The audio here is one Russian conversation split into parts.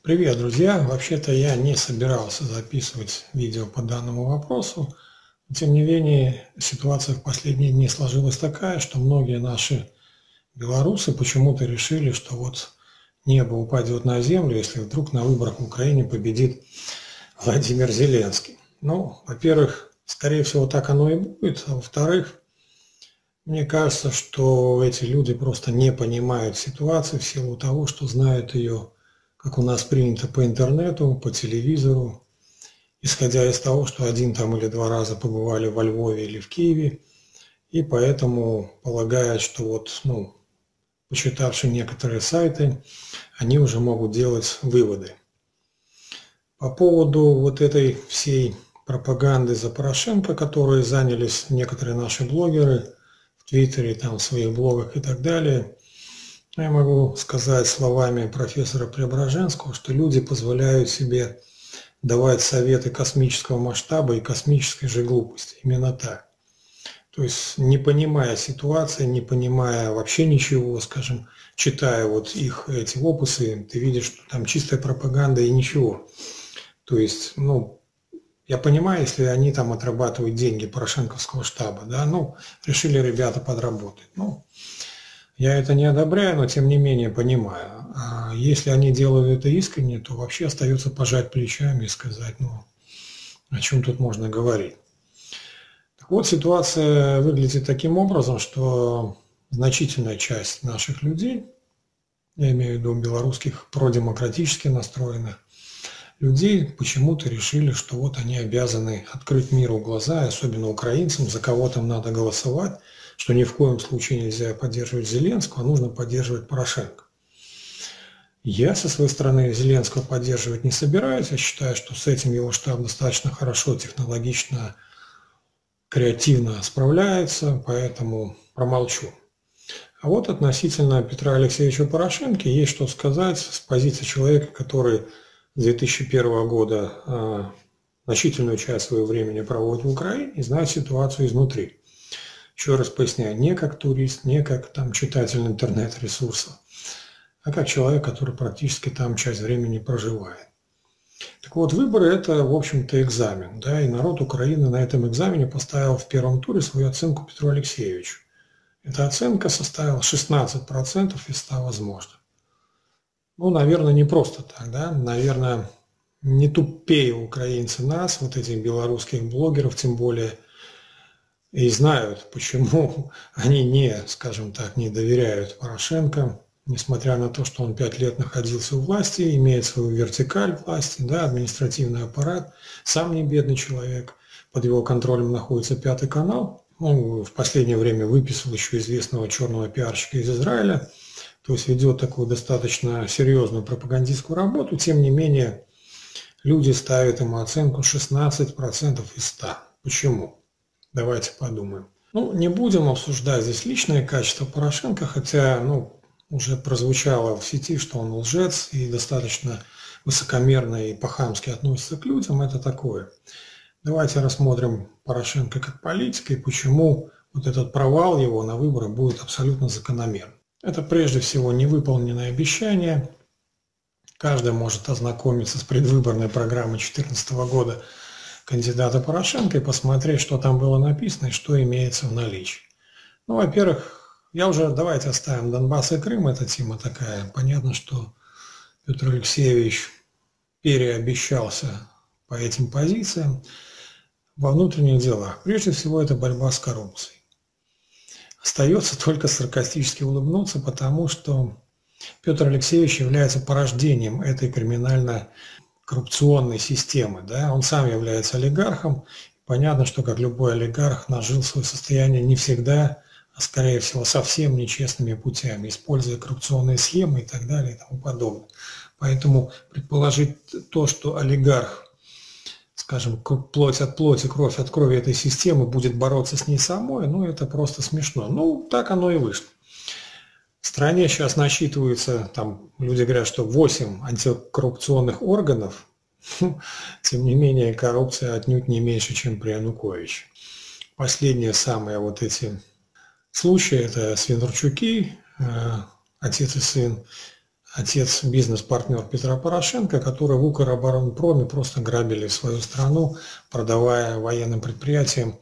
Привет, друзья! Вообще-то я не собирался записывать видео по данному вопросу. Но, тем не менее, ситуация в последние дни сложилась такая, что многие наши белорусы почему-то решили, что вот небо упадет на землю, если вдруг на выборах в Украине победит Владимир Зеленский. Ну, во-первых, скорее всего, так оно и будет. А во-вторых, мне кажется, что эти люди просто не понимают ситуацию в силу того, что знают ее, как у нас принято, по интернету, по телевизору, исходя из того, что один там или два раза побывали во Львове или в Киеве, и поэтому полагают, что вот, почитавши некоторые сайты, они уже могут делать выводы. По поводу вот этой всей пропаганды за Порошенко, которой занялись некоторые наши блогеры в Твиттере, там, в своих блогах и так далее, я могу сказать словами профессора Преображенского, что люди позволяют себе давать советы космического масштаба и космической же глупости. Именно так. То есть, не понимая ситуации, не понимая вообще ничего, скажем, читая вот их эти опусы, ты видишь, что там чистая пропаганда и ничего. То есть, я понимаю, если они там отрабатывают деньги порошенковского штаба, да, решили ребята подработать. Я это не одобряю, но тем не менее понимаю. А если они делают это искренне, то вообще остается пожать плечами и сказать, о чем тут можно говорить. Так вот, ситуация выглядит таким образом, что значительная часть наших людей, я имею в виду белорусских продемократически настроенных людей, почему-то решили, что вот они обязаны открыть миру глаза, особенно украинцам, за кого там надо голосовать, что ни в коем случае нельзя поддерживать Зеленского, а нужно поддерживать Порошенко. Я со своей стороны Зеленского поддерживать не собираюсь. Я считаю, что с этим его штаб достаточно хорошо, технологично, креативно справляется, поэтому промолчу. А вот относительно Петра Алексеевича Порошенко есть что сказать с позиции человека, который с 2001 года значительную часть своего времени проводит в Украине и знает ситуацию изнутри. Еще раз поясняю, не как турист, не как там читатель интернет-ресурса, а как человек, который практически там часть времени проживает. Так вот, выборы – это, в общем-то, экзамен, да, и народ Украины на этом экзамене поставил в первом туре свою оценку Петру Алексеевичу. Эта оценка составила 16% из 100 возможных. Наверное, не просто так, да, наверное, не тупее украинцы нас, вот этих белорусских блогеров, тем более, и знают, почему они скажем так, не доверяют Порошенко, несмотря на то, что он 5 лет находился у власти, имеет свою вертикаль власти, да, административный аппарат, сам не бедный человек, под его контролем находится Пятый канал, он в последнее время выписал еще известного черного пиарщика из Израиля, то есть ведет такую достаточно серьезную пропагандистскую работу, тем не менее люди ставят ему оценку 16% из 100. Почему? Давайте подумаем. Не будем обсуждать здесь личные качества Порошенко, хотя, уже прозвучало в сети, что он лжец и достаточно высокомерно и по-хамски относится к людям. Это такое. Давайте рассмотрим Порошенко как политика и почему вот этот провал его на выборы будет абсолютно закономерным. Это прежде всего невыполненное обещание. Каждый может ознакомиться с предвыборной программой 2014 года кандидата Порошенко и посмотреть, что там было написано и что имеется в наличии. Во-первых, давайте оставим Донбасс и Крым, эта тема такая. Понятно, что Петр Алексеевич переобещался по этим позициям во внутренних делах. Прежде всего, это борьба с коррупцией. Остается только саркастически улыбнуться, потому что Петр Алексеевич является порождением этой криминально-коррупционной системы. Да? Он сам является олигархом. Понятно, что как любой олигарх нажил свое состояние не всегда, а скорее всего совсем нечестными путями, используя коррупционные схемы и так далее и тому подобное. Поэтому предположить то, что олигарх, скажем, плоть от плоти, кровь от крови этой системы будет бороться с ней самой, это просто смешно. Так оно и вышло. В стране сейчас насчитывается, там люди говорят, что 8 антикоррупционных органов, тем не менее коррупция отнюдь не меньше, чем при Януковиче. Последние самые вот эти случаи – это Свинарчуки, отец и сын, отец, бизнес-партнер Петра Порошенко, которые в Укроборонпроме просто грабили свою страну, продавая военным предприятиям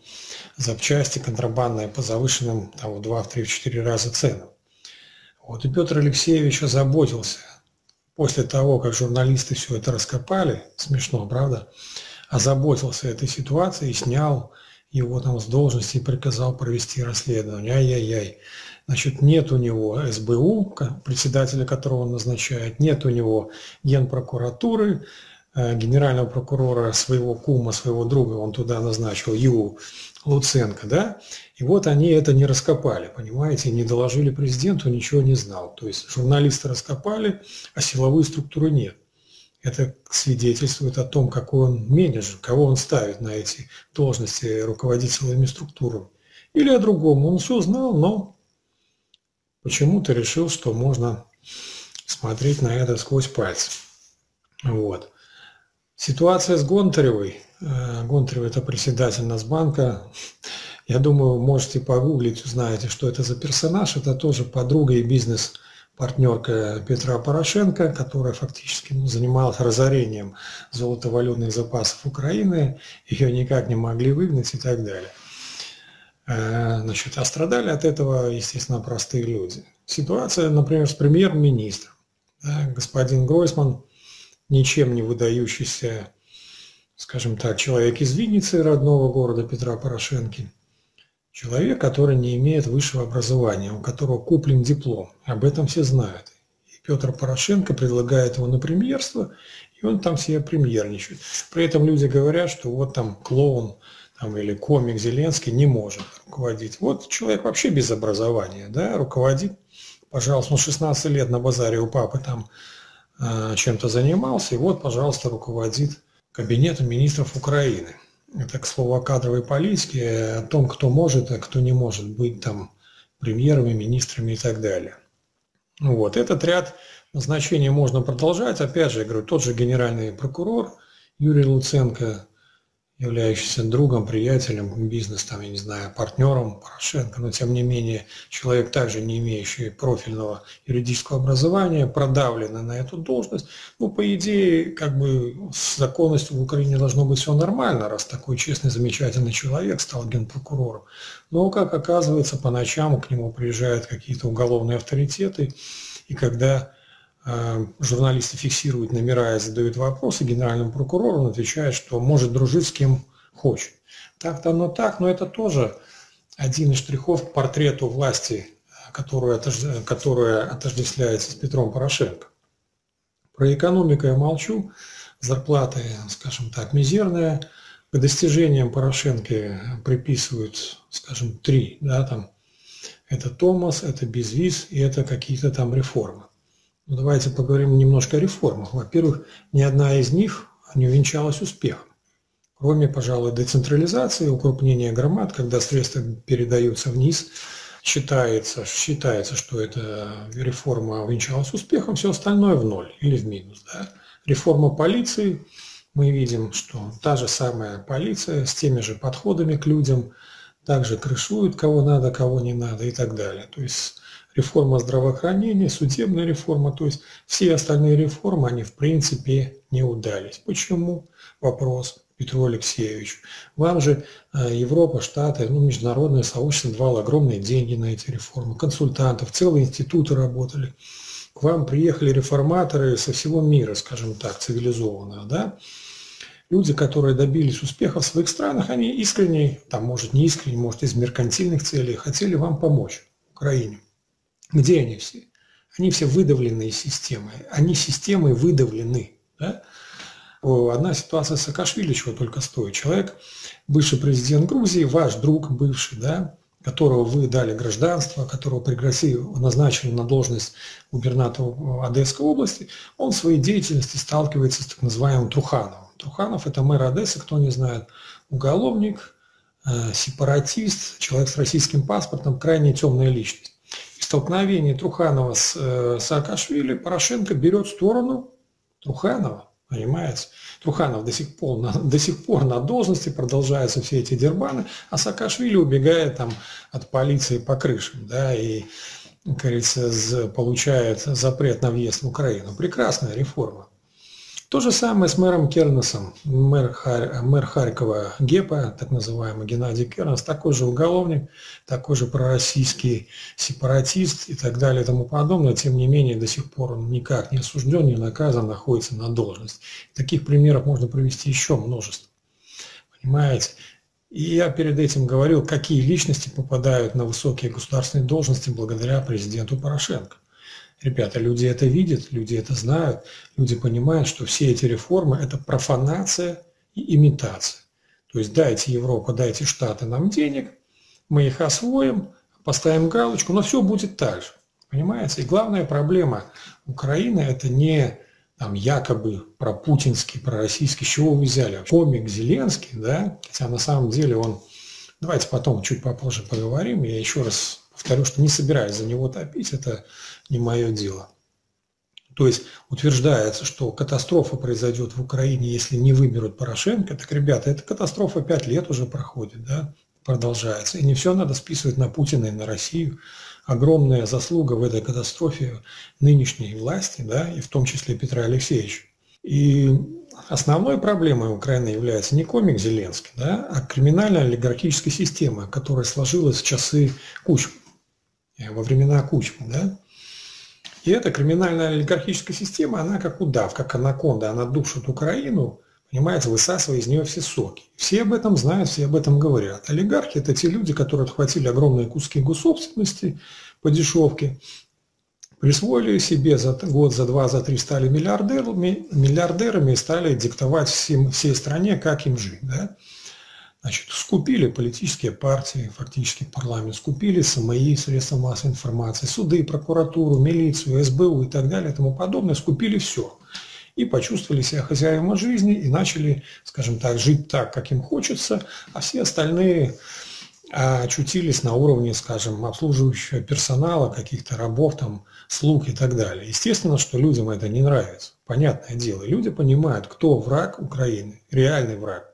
запчасти контрабандные по завышенным там, в 2, в 3, в 4 раза ценам. Вот, и Петр Алексеевич озаботился, после того, как журналисты все это раскопали, смешно, правда, озаботился этой ситуацией и снял его там с должности и приказал провести расследование. Ай-яй-яй. Значит, нет у него СБУ, председателя которого он назначает, нет у него Генпрокуратуры, генерального прокурора своего кума, своего друга, он туда назначил, Юру Луценко, да, и вот они это не раскопали, понимаете, не доложили президенту, ничего не знал. То есть журналисты раскопали, а силовой структуры нет. Это свидетельствует о том, какой он менеджер, кого он ставит на эти должности руководить силовыми структурами. Или о другом. Он все знал, но почему-то решил, что можно смотреть на это сквозь пальцы. Вот. Ситуация с Гонтаревой. Гонтарева – это председатель Нацбанка. Я думаю, можете погуглить, узнаете, что это за персонаж. Это тоже подруга и бизнес-партнерка Петра Порошенко, которая фактически занималась разорением золотовалютных запасов Украины. Ее никак не могли выгнать и так далее. Значит, а страдали от этого, естественно, простые люди. Ситуация, например, с премьер-министром. Да, господин Гройсман, ничем не выдающийся, скажем так, человек из Винницы, родного города Петра Порошенки. Человек, который не имеет высшего образования, у которого куплен диплом. Об этом все знают. И Петр Порошенко предлагает его на премьерство, и он там себе премьерничает. При этом люди говорят, что вот там клоун там, или комик Зеленский не может руководить. Вот человек вообще без образования, да, руководит, пожалуйста, 16 лет на базаре у папы там чем-то занимался, и вот, пожалуйста, руководит кабинетом министров Украины. Это, к слову, о кадровой политике, о том, кто может, а кто не может быть там премьерами, министрами и так далее. Вот. Этот ряд назначений можно продолжать. Опять же, я говорю, тот же генеральный прокурор Юрий Луценко, являющийся другом, приятелем, бизнес, там, я не знаю, партнером Порошенко, но тем не менее человек, также не имеющий профильного юридического образования, продавленный на эту должность. Ну, по идее, как бы с законностью в Украине должно быть все нормально, раз такой честный, замечательный человек стал генпрокурором. Но, как оказывается, по ночам к нему приезжают какие-то уголовные авторитеты, и когда журналисты фиксируют номера и задают вопросы генеральному прокурору, он отвечает, что может дружить с кем хочет. Так-то оно так, но это тоже один из штрихов к портрету власти, которая отождествляется с Петром Порошенко. Про экономику я молчу, зарплаты, скажем так, мизерные. К достижениям Порошенко приписывают, скажем, 3, да, там, это Томас, это безвиз и это какие-то там реформы. Ну, давайте поговорим немножко о реформах. Во-первых, ни одна из них не увенчалась успехом. Кроме, пожалуй, децентрализации, укрупнения громад, когда средства передаются вниз, считается, что эта реформа увенчалась успехом, все остальное в ноль или в минус. Да? Реформа полиции, мы видим, что та же самая полиция с теми же подходами к людям, также крышуют, кого надо, кого не надо и так далее. То есть реформа здравоохранения, судебная реформа, то есть все остальные реформы, они в принципе не удались. Почему? Вопрос Петру Алексеевичу. Вам же Европа, Штаты, международное сообщество давало огромные деньги на эти реформы, консультантов, целые институты работали. К вам приехали реформаторы со всего мира, скажем так, цивилизованного, да? Люди, которые добились успеха в своих странах, они искренне, там, может, не искренне, может, из меркантильных целей, хотели вам помочь, Украине. Где они все? Они все выдавлены из системы. Они системой выдавлены. Да? Одна ситуация с Саакашвили чего только стоит. Человек, бывший президент Грузии, ваш друг бывший, да, которого вы дали гражданство, которого назначили на должность губернатора Одесской области, он в своей деятельности сталкивается с так называемым Трухановым. Труханов – это мэр Одессы, кто не знает, уголовник, сепаратист, человек с российским паспортом, крайне темная личность. В столкновении Труханова с Саакашвили Порошенко берет сторону Труханова, понимаете? Труханов до сих пор на должности, продолжаются все эти дербаны, а Саакашвили убегает там от полиции по крышам, да, и как говорится, получает запрет на въезд в Украину. Прекрасная реформа. То же самое с мэром Кернесом. Мэр Харькова Гепа, так называемый Геннадий Кернес, такой же уголовник, такой же пророссийский сепаратист и так далее и тому подобное. Тем не менее, до сих пор он никак не осужден, не наказан, находится на должности. Таких примеров можно привести еще множество. Понимаете? И я перед этим говорил, какие личности попадают на высокие государственные должности благодаря президенту Порошенко. Ребята, люди это видят, люди это знают, люди понимают, что все эти реформы – это профанация и имитация. То есть дайте Европа, дайте Штаты нам денег, мы их освоим, поставим галочку, но все будет так же. Понимаете? И главная проблема Украины – это не там, якобы пропутинский, пророссийский, с чего вы взяли? Комик Зеленский, да? Хотя на самом деле он… Давайте потом, чуть попозже поговорим. Я еще раз повторю, что не собираюсь за него топить, это не мое дело. То есть утверждается, что катастрофа произойдет в Украине, если не выберут Порошенко. Так, ребята, эта катастрофа 5 лет уже проходит, да? Продолжается. И не все надо списывать на Путина и на Россию. Огромная заслуга в этой катастрофе нынешней власти, да, и в том числе Петра Алексеевича. И основной проблемой Украины является не комик Зеленский, да, а криминальная олигархическая система, которая сложилась в часы Кучмы, во времена Кучмы. Да. И эта криминальная олигархическая система, она как удав, как анаконда, она душит Украину, понимаете, высасывая из нее все соки. Все об этом знают, все об этом говорят. Олигархи – это те люди, которые отхватили огромные куски госсобственности по дешевке, присвоили себе за год, за два, за три стали миллиардерами и стали диктовать всей стране, как им жить. Да? Значит, скупили политические партии, фактически парламент, скупили СМИ, средства массовой информации, суды, прокуратуру, милицию, СБУ и так далее и тому подобное, скупили все. И почувствовали себя хозяевами жизни и начали, скажем так, жить так, как им хочется, а все остальные очутились на уровне, скажем, обслуживающего персонала, каких-то рабов, там, слуг и так далее. Естественно, что людям это не нравится. Понятное дело. Люди понимают, кто враг Украины, реальный враг.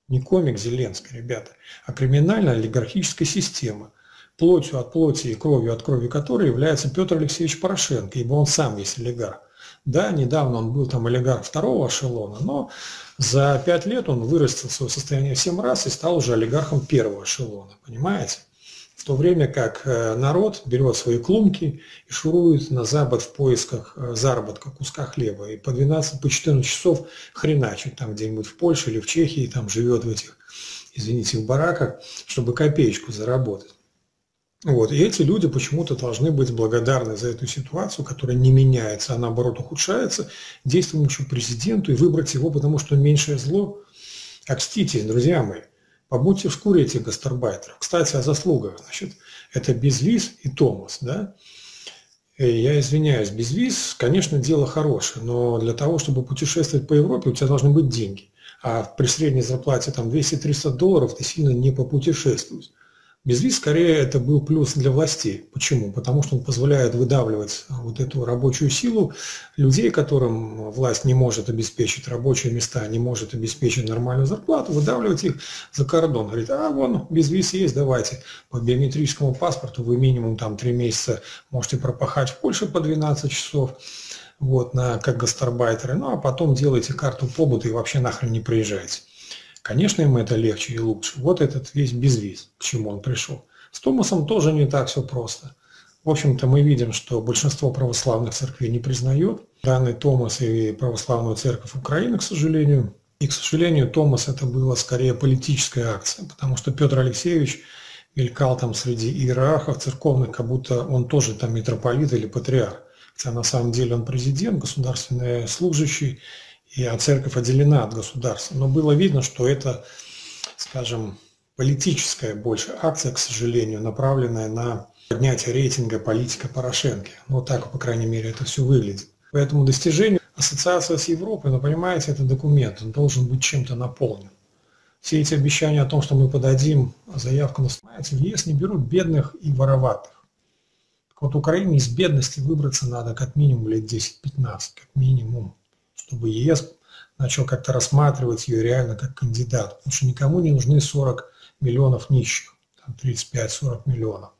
Не комик Зеленский, ребята, а криминальная олигархическая система, плотью от плоти и кровью от крови которой является Петр Алексеевич Порошенко, ибо он сам есть олигарх. Да, недавно он был там олигарх второго эшелона, но за 5 лет он вырастил свое состояние в 7 раз и стал уже олигархом первого эшелона, понимаете? В то время как народ берет свои клумки и шурует на запад в поисках заработка, куска хлеба, и по 12, по 14 часов хреначит там где-нибудь в Польше или в Чехии, там живет в этих, извините, в бараках, чтобы копеечку заработать. Вот. И эти люди почему-то должны быть благодарны за эту ситуацию, которая не меняется, а наоборот ухудшается, действующему президенту и выбрать его, потому что меньшее зло. Окститесь, друзья мои, побудьте в шкуре этих гастарбайтеров. Кстати, о заслугах. Значит, это Безвиз и Томас. Да? Я извиняюсь, безвиз, конечно, дело хорошее, но для того, чтобы путешествовать по Европе, у тебя должны быть деньги. А при средней зарплате там 200-300 долларов ты сильно не попутешествуешь. Безвиз, скорее, это был плюс для властей. Почему? Потому что он позволяет выдавливать вот эту рабочую силу людей, которым власть не может обеспечить рабочие места, не может обеспечить нормальную зарплату, выдавливать их за кордон. Говорит, а вон, безвиз есть, давайте. По биометрическому паспорту вы минимум там 3 месяца можете пропахать в Польше по 12 часов, вот, как гастарбайтеры, ну а потом делайте карту побыта и вообще нахрен не приезжайте. Конечно, им это легче и лучше. Вот этот весь безвиз, к чему он пришел. С Томасом тоже не так все просто. В общем-то, мы видим, что большинство православных церквей не признает данный Томас и православную церковь Украины, к сожалению. И, к сожалению, Томас это была скорее политическая акция, потому что Петр Алексеевич мелькал там среди иерархов церковных, как будто он тоже там митрополит или патриарх. Хотя на самом деле он президент, государственный служащий, и церковь отделена от государства. Но было видно, что это, скажем, политическая больше акция, к сожалению, направленная на поднятие рейтинга политика Порошенко. Вот так, по крайней мере, это все выглядит. Поэтому достижение ассоциации с Европой, но понимаете, это документ, он должен быть чем-то наполнен. Все эти обещания о том, что мы подадим заявку на в ЕС, не берут бедных и вороватых. Так вот, Украине из бедности выбраться надо как минимум лет 10-15, как минимум, чтобы ЕС начал как-то рассматривать ее реально как кандидат. Потому что никому не нужны 40 миллионов нищих, там 35-40 миллионов.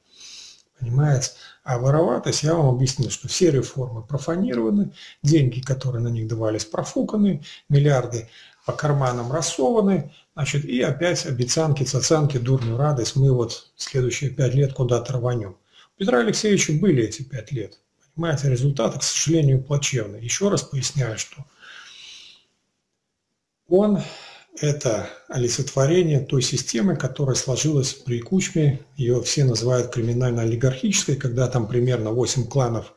Понимаете? А вороватость, я вам объяснил, что все реформы профанированы, деньги, которые на них давались, профуканы, миллиарды по карманам рассованы, значит, и опять обещанки, цацанки, дурную радость, мы вот следующие 5 лет куда-то рванем. У Петра Алексеевича были эти 5 лет. Понимаете, результаты, к сожалению, плачевные. Еще раз поясняю, что он – это олицетворение той системы, которая сложилась при Кучме. Ее все называют криминально-олигархической, когда там примерно 8 кланов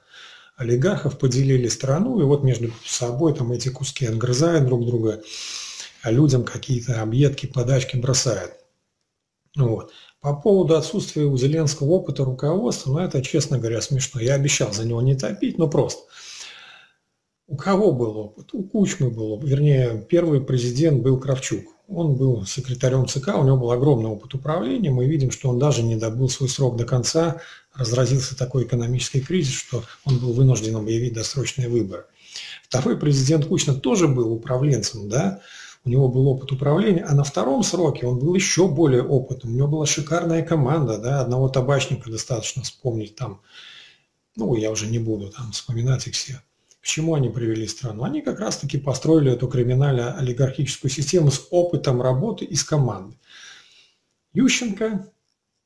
олигархов поделили страну, и вот между собой там эти куски отгрызают друг друга, а людям какие-то объедки, подачки бросают. Вот. По поводу отсутствия у Зеленского опыта руководства, ну это, честно говоря, смешно. Я обещал за него не топить, но просто. У кого был опыт? У Кучмы был опыт. Вернее, первый президент был Кравчук. Он был секретарем ЦК, у него был огромный опыт управления. Мы видим, что он даже не добыл свой срок до конца. Разразился такой экономический кризис, что он был вынужден объявить досрочные выборы. Второй президент Кучма тоже был управленцем, да? У него был опыт управления, а на втором сроке он был еще более опытным. У него была шикарная команда, да? Одного табачника достаточно вспомнить там. Ну, я уже не буду там вспоминать их все. К чему они привели страну? Они как раз-таки построили эту криминально-олигархическую систему с опытом работы и с командой. Ющенко,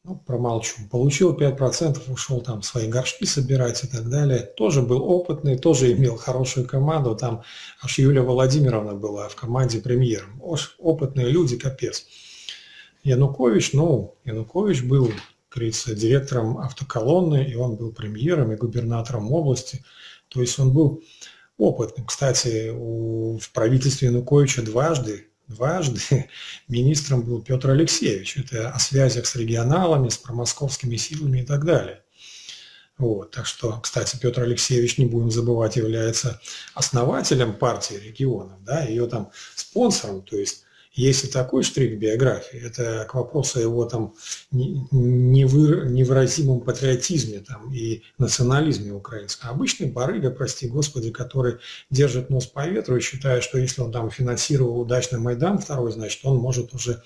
ну, промолчу, получил 5%, ушел там свои горшки собирать и так далее. Тоже был опытный, тоже имел хорошую команду. Там аж Юлия Владимировна была в команде премьером. Опытные люди, капец. Янукович был, как говорится, директором автоколонны, и он был премьером и губернатором области. То есть он был опытным. Кстати, в правительстве Януковича дважды министром был Петр Алексеевич. Это о связях с регионалами, с промосковскими силами и так далее. Вот. Так что, кстати, Петр Алексеевич, не будем забывать, является основателем партии регионов, да, ее там спонсором. То есть есть и такой штрих в биографии. Это к вопросу о его там невыразимом патриотизме там, и национализме украинском. Обычный барыга, прости господи, который держит нос по ветру и считает, что если он там финансировал удачно Майдан второй, значит, он может уже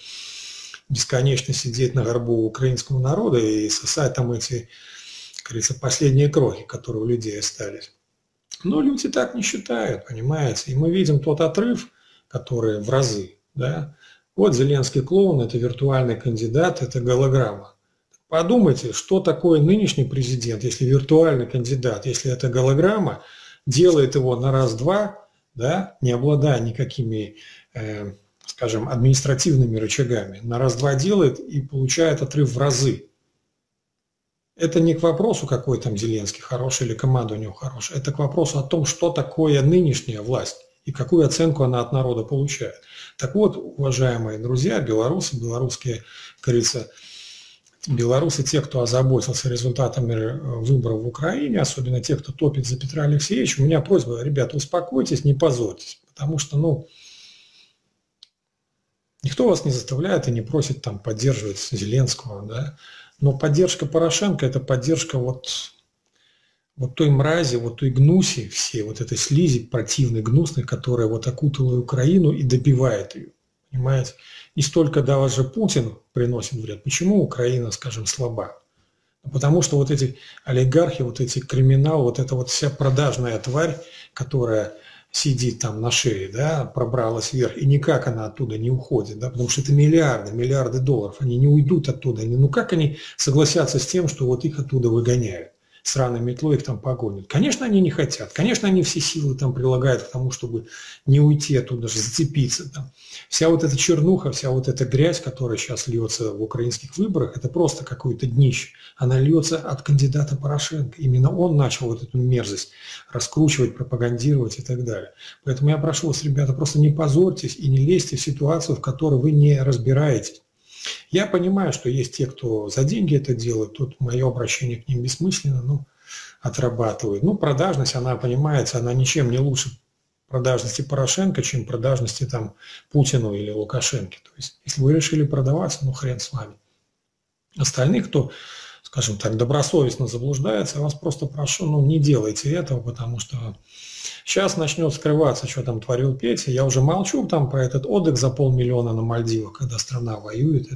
бесконечно сидеть на горбу украинского народа и сосать там эти, как говорится, последние крохи, которые у людей остались. Но люди так не считают, понимаете. И мы видим тот отрыв, который в разы. Да? Вот Зеленский клоун, это виртуальный кандидат, это голограмма. Подумайте, что такое нынешний президент, если виртуальный кандидат, если это голограмма, делает его на раз-два, да, не обладая никакими, скажем, административными рычагами, на раз-два делает и получает отрыв в разы. Это не к вопросу, какой там Зеленский хороший или команда у него хорошая, это к вопросу о том, что такое нынешняя власть и какую оценку она от народа получает. Так вот, уважаемые друзья, белорусы, белорусские, как говорится, белорусы, те, кто озаботился результатами выборов в Украине, особенно те, кто топит за Петра Алексеевича, у меня просьба, ребята, успокойтесь, не позорьтесь, потому что, ну, никто вас не заставляет и не просит там поддерживать Зеленского, да, но поддержка Порошенко – это поддержка вот той мрази, вот той гнуси всей, вот этой слизи противной, гнусной, которая вот окутала Украину и добивает ее, понимаете? Не столько даже Путин приносит вред. Почему Украина, скажем, слаба? Потому что вот эти олигархи, вот эти криминал, вот эта вот вся продажная тварь, которая сидит там на шее, да, пробралась вверх, и никак она оттуда не уходит, да, потому что это миллиарды долларов, они не уйдут оттуда. Ну как они согласятся с тем, что вот их оттуда выгоняют? Сраной метлой их там погонят. Конечно, они не хотят. Конечно, они все силы там прилагают к тому, чтобы не уйти оттуда, зацепиться там. Вся вот эта чернуха, вся вот эта грязь, которая сейчас льется в украинских выборах, это просто какое-то днище. Она льется от кандидата Порошенко. Именно он начал вот эту мерзость раскручивать, пропагандировать и так далее. Поэтому я прошу вас, ребята, просто не позорьтесь и не лезьте в ситуацию, в которой вы не разбираетесь. Я понимаю, что есть те, кто за деньги это делает, тут мое обращение к ним бессмысленно, но отрабатывают. Ну, продажность, она понимается, она ничем не лучше продажности Порошенко, чем продажности там Путину или Лукашенко. То есть, если вы решили продаваться, ну, хрен с вами. Остальных, кто, скажем так, добросовестно заблуждается, я вас просто прошу, ну, не делайте этого, потому что сейчас начнет скрываться, что там творил Петя. Я уже молчу там про этот отдых за 500 000 на Мальдивах, когда страна воюет.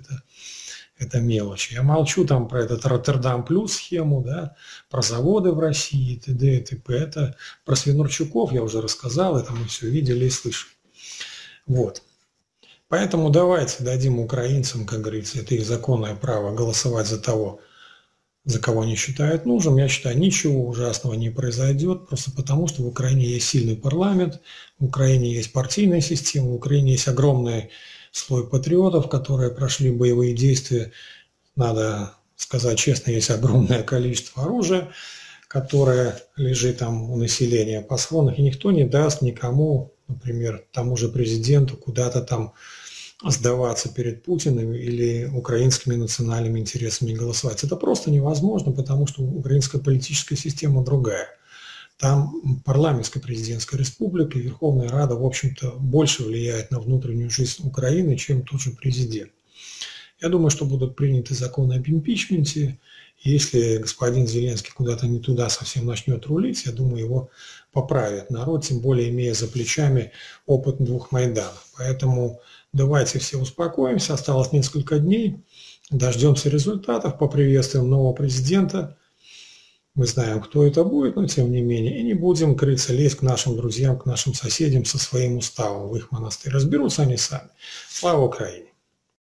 это мелочи. Я молчу там про этот Роттердам плюс схему, да, про заводы в России, т.д. и т.п. Это про Свинурчуков я уже рассказал, это мы все видели и слышали. Вот. Поэтому давайте дадим украинцам, как говорится, это их законное право голосовать за того, за кого они считают нужным. Я считаю, ничего ужасного не произойдет, просто потому что в Украине есть сильный парламент, в Украине есть партийная система, в Украине есть огромный слой патриотов, которые прошли боевые действия. Надо сказать честно, есть огромное количество оружия, которое лежит там у населения по схронах, и никто не даст никому, например, тому же президенту куда-то там сдаваться перед Путиным или украинскими национальными интересами голосовать. Это просто невозможно, потому что украинская политическая система другая. Там парламентская президентская республика и Верховная Рада, в общем-то, больше влияет на внутреннюю жизнь Украины, чем тот же президент. Я думаю, что будут приняты законы об импичменте. Если господин Зеленский куда-то не туда совсем начнет рулить, я думаю, его поправит народ, тем более имея за плечами опыт 2 Майданов. Поэтому давайте все успокоимся, осталось несколько дней, дождемся результатов, поприветствуем нового президента. Мы знаем, кто это будет, но тем не менее, и не будем крыться, лезть к нашим друзьям, к нашим соседям со своим уставом в их монастырь. Разберутся они сами. Слава Украине!